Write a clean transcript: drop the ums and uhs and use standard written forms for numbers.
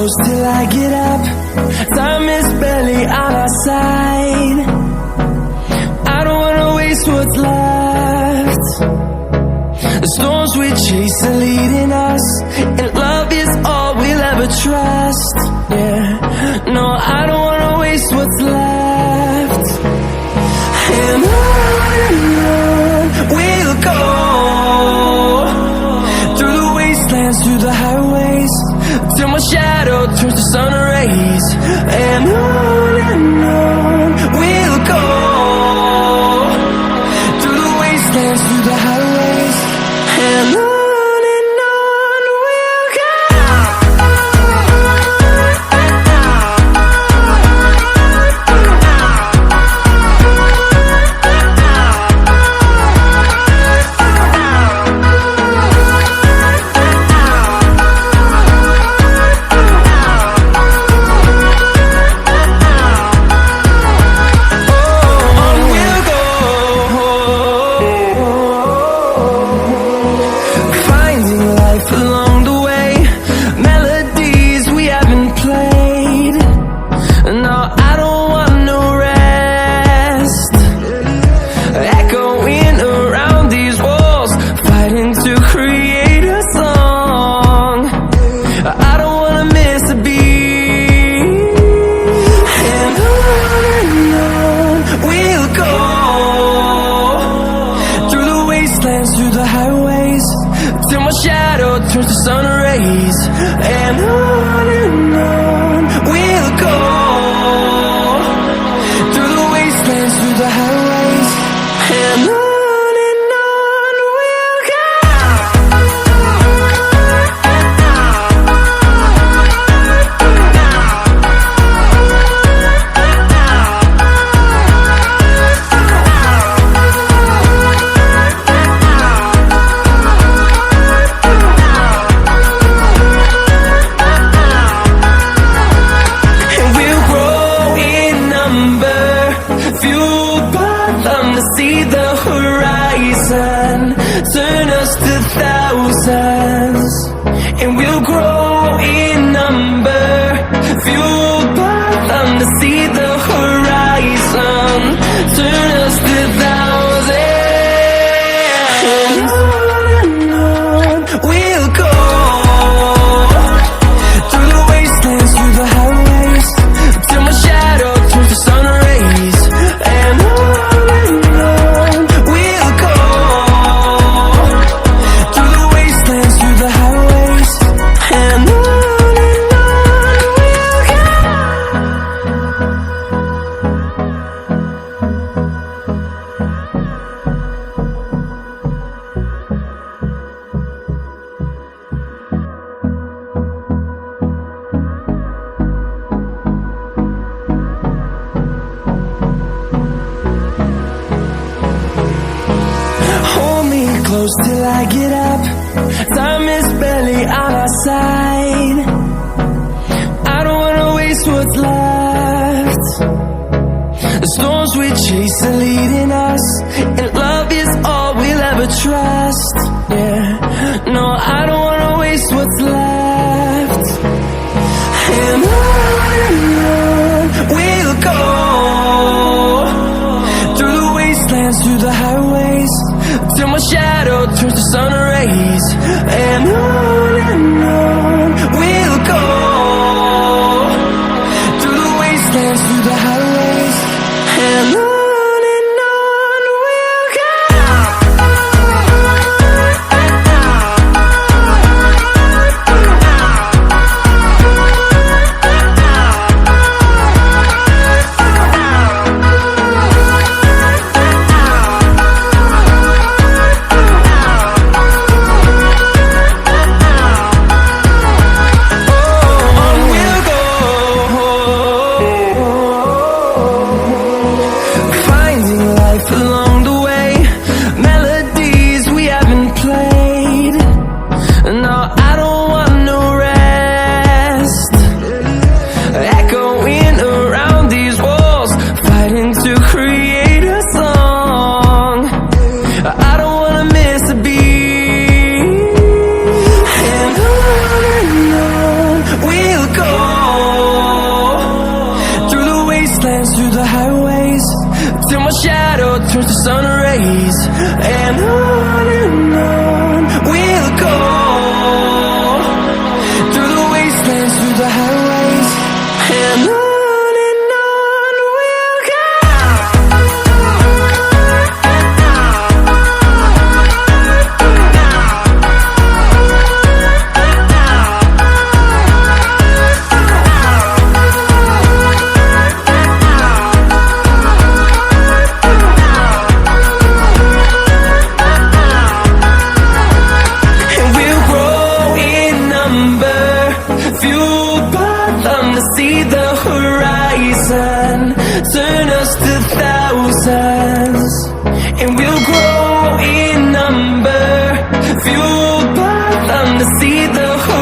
close till I get up. Time is barely on our side. I don't wanna waste what's left. The storms we chase are leading us, and love is all we'll ever trust. Yeah, no, I don't wanna waste what's left. And on we'll go, through the wastelands, through the highways, till my shadow turns to sun rays. And on we'll go, through the wastelands, through the highways, and on we'll go. Through the highways, till my shadow turns to sun rays. And on we'll go, through the wastelands, through the highways, and on we'll go. See the horizon, turn us to thousands, and we'll grow in number, fueled by them. To see the horizon, turn us to thousands, and on we'll go, through the wastelands, through the highways, till my shadow turns to sun rays. And on close till I get up. Time is barely on our side. I don't wanna waste what's left. The storms we chase are leading us, and love is all we'll ever trust. Yeah, no, I don't wanna waste what's left. And on we'll go, through the wastelands, through the highways, till my shadow turns to sun rays. And on we'll go, through the wastelands, through the highways, and on we'll go. On we'll go. through the highways, till my shadow turns to sun rays. And on we'll go, through the wastelands, through the highways. And on we'll go. See the horizon, turn us to thousands, and we'll grow